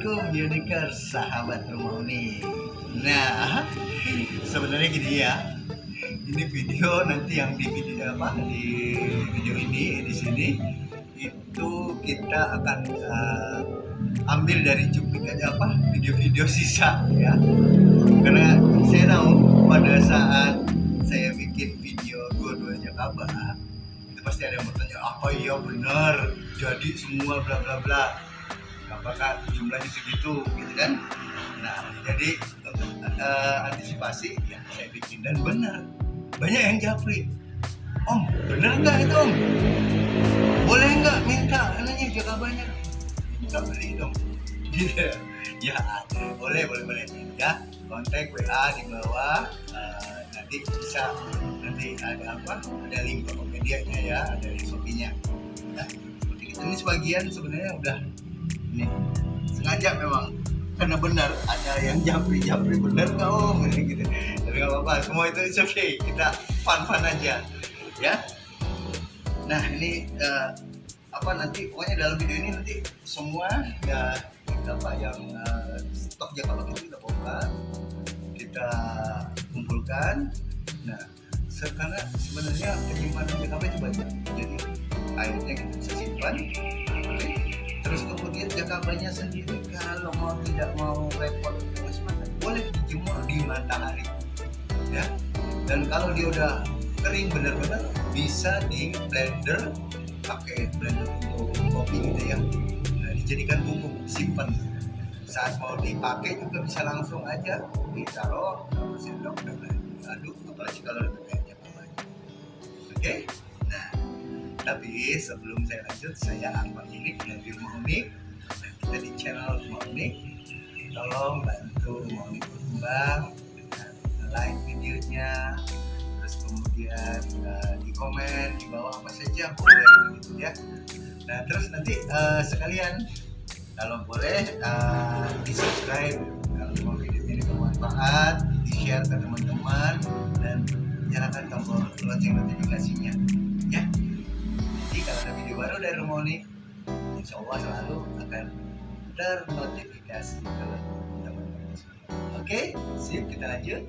Assalamualaikum Unikers, sahabat rumah unik. Nah, sebenarnya gini ya. Ini video nanti yang di video ini di sini itu kita akan ambil dari cuplikan video-video sisa ya. Karena saya tahu pada saat saya bikin video dua-duanya kabar, itu pasti ada yang bertanya, apa iya benar jadi semua bla bla bla, apakah jumlahnya segitu gitu kan. Nah, jadi untuk antisipasi ya saya bikin, dan benar banyak yang japri. Om, bener nggak itu om? Boleh nggak minta anaknya jaga banyak? Minta beli dong. Gitu. Ya, boleh ya. Kontak WA di bawah. Nanti bisa, nanti ada ada link Tokopedia-nya ya, ada link Shopee-nya. Nah, seperti itu. Ini sebagian sebenarnya udah ini sengaja memang, karena benar ada yang japri benar nggak om gitu. Tapi nggak apa-apa, semua itu oke, kita fun aja ya. Nah ini nanti pokoknya dalam video ini nanti semua ya yang stok jangka itu kita bongkar, kita kumpulkan. Nah karena sebenarnya penyimpanan jangka itu banyak, jadi akhirnya kita bisa simpan. Terus kemudian jangkauannya sendiri, kalau tidak mau repot boleh dijemur di matahari ya. Dan kalau dia udah kering benar-benar, bisa di blender, pakai blender untuk kopi gitu ya. Nah, dijadikan bubuk, simpan. Saat mau dipakai juga bisa langsung aja ditaruh sendok dan aduk, apalagi kalau ada kayaknya lagi. Oke. Nah, tapi sebelum saya lanjut, saya Akmal Unik dari Rumah Unik. Nah, kita di channel Rumah Unik, tolong bantu Rumah Unik berkembang dengan like videonya, terus kemudian di komen di bawah apa saja boleh gitu ya. Nah terus nanti sekalian kalau boleh di subscribe kalau video ini bermanfaat, di share ke teman-teman, dan nyalakan tombol lonceng notifikasinya ya. Jadi kalau ada video baru dari Rumah Unik, insya Allah selalu akan ternotifikasi ke teman-teman. Oke, sip, kita lanjut.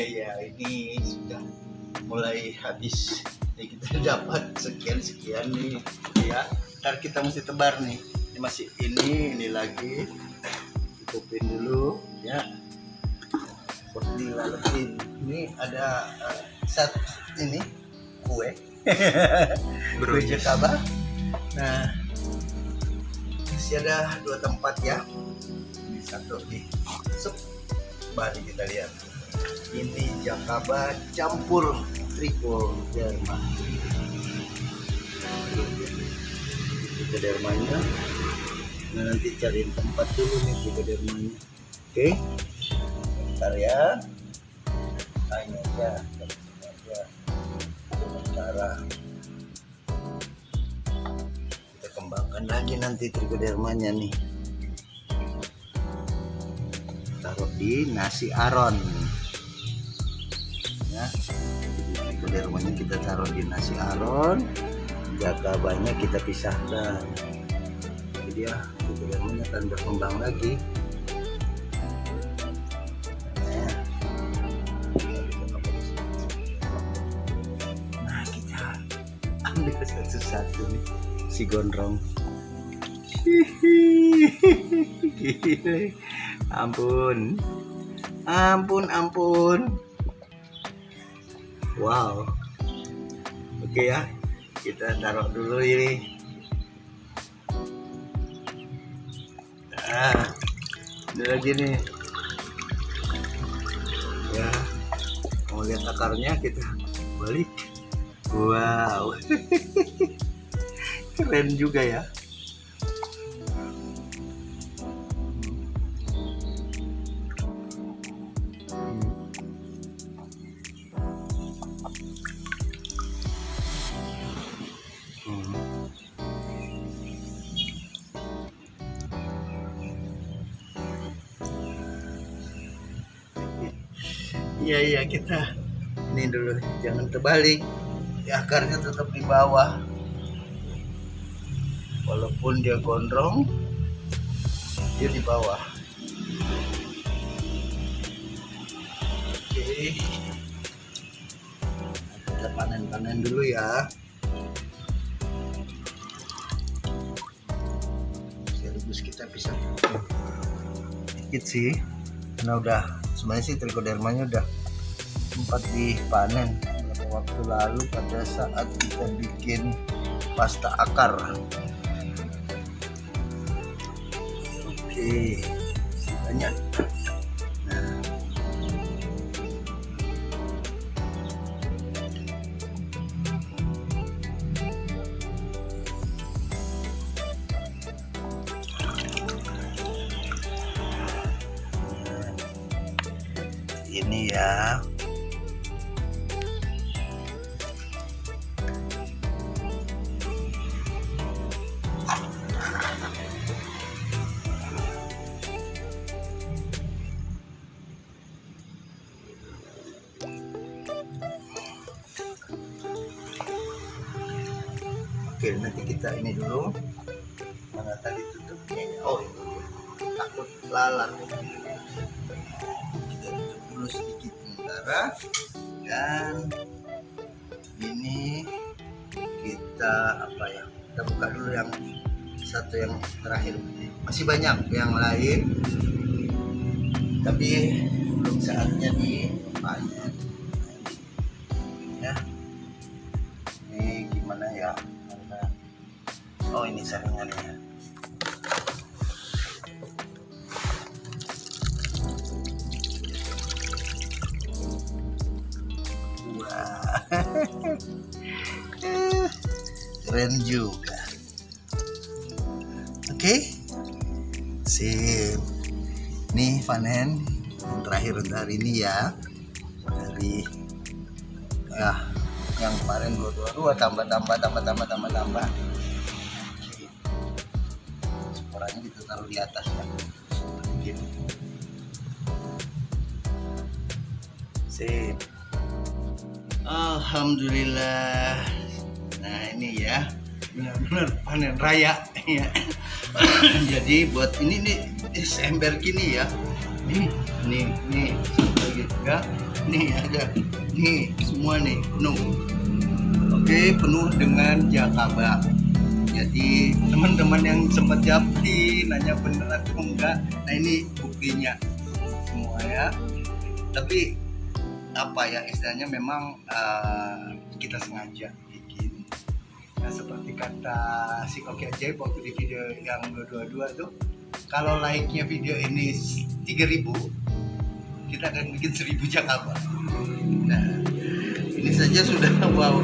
Ya, ini sudah mulai habis. Jadi kita dapat sekian nih ya. Ntar kita mesti tebar nih. Ini masih ini lagi. Tutupin dulu ya. Dilaletin. Ini ada ini kue. Kue jakaba. Nah, masih ada 2 tempat ya. Ini satu nih. Baru kita lihat. Ini jakaba campur trichoderma. Trichodermanya. Nah, nanti cariin tempat dulu nih trichodermanya. Oke. Bentar ya. tanya aja dengan cara kita kembangkan lagi nanti trichodermanya nih, taruh di nasi aron ya. Jadi trichodermanya kita taruh di nasi aron, jakabanya kita pisahkan, jadi ya trichodermanya akan berkembang lagi. Nah kita ambil satu-satu nih si gondrong. Ampun, ampun. Wow. Oke ya, kita taruh dulu ini. Nah, ini lagi nih. Ya, mau lihat akarnya kita balik. Wow. Keren juga ya. Iya kita ini dulu, jangan terbalik, akarnya tetap di bawah walaupun dia gondrong, dia di bawah. Oke, kita panen dulu ya. Sekaligus kita bisa dikit sih, karena udah sebenarnya sih trichodermanya udah sempat dipanen beberapa waktu lalu pada saat kita bikin pasta akar. Oke, banyak. Nah, ini ya. Oke, nanti kita ini dulu. Mana tadi tutupnya? Oh, itu takut lalat. Kita tutup dulu sedikit sementara. Dan ini kita apa ya? Kita buka dulu yang satu yang terakhir. Masih banyak yang lain, tapi belum saatnya dipanen. Ya, ini gimana ya? Oh, ini saringannya. Wah, keren juga. Oke, sip. Nih panen yang terakhir untuk hari ini ya. Dari ya yang kemarin 222 tambah. Sporanya kita taruh di atas ya. Begini. Sip. Alhamdulillah. Nah ini ya, benar-benar panen raya ya. Jadi buat ini nih ember gini ya. Nih lagi ya. Nih ada. Nih semua nih penuh. Oke, penuh dengan jakaba. Jadi teman-teman yang sempat japri nanya bener atau enggak, nah ini buktinya semua ya. Tapi apa ya istilahnya memang kita sengaja bikin. Nah seperti kata si Koki Ajaib waktu di video yang 222 tuh, kalau like-nya video ini 3.000, kita akan bikin 1.000 jakaba. Nah ini saja sudah wow,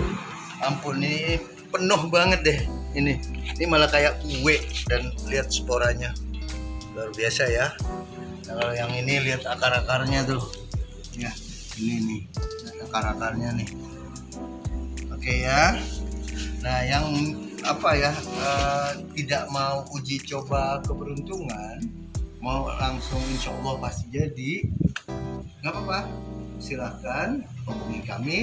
ampun ini penuh banget deh. Ini malah kayak kue, dan lihat sporanya luar biasa ya. Nah, kalau yang ini lihat akar-akarnya tuh ya, Ini nih akar-akarnya nih. Oke ya. Nah, yang apa ya, tidak mau uji coba keberuntungan, mau langsung insya Allah pasti jadi, nggak apa-apa, silahkan hubungi kami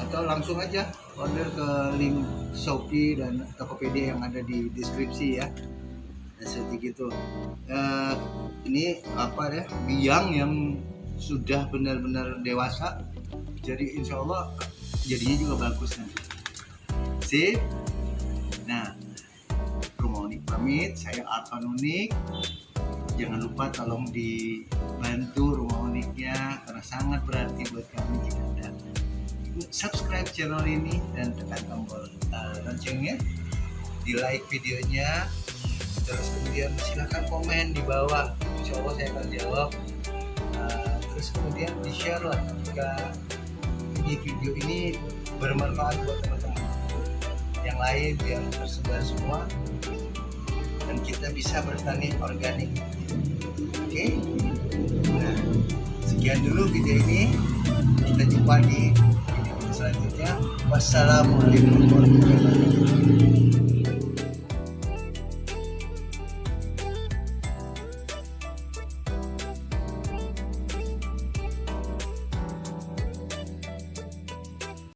atau langsung aja order ke link Shopee dan Tokopedia yang ada di deskripsi ya. Nah, seperti gitu. Ini apa ya, biang yang sudah benar-benar dewasa, jadi insya Allah jadinya juga bagus nanti. Sip. Nah, Rumah Unik pamit, saya Arfan Unik. Jangan lupa tolong dibantu Rumah Uniknya karena sangat berarti buat kami jika Anda subscribe channel ini dan tekan tombol loncengnya, di like videonya, terus kemudian silakan komen di bawah, insya Allah saya akan jawab. Terus kemudian di share lah jika video ini bermanfaat buat teman-teman yang lain, biar tersebar semua dan kita bisa bertani organik. Oke. Nah, sekian dulu video ini, kita jumpa di video selanjutnya. Wassalamualaikum warahmatullahi wabarakatuh.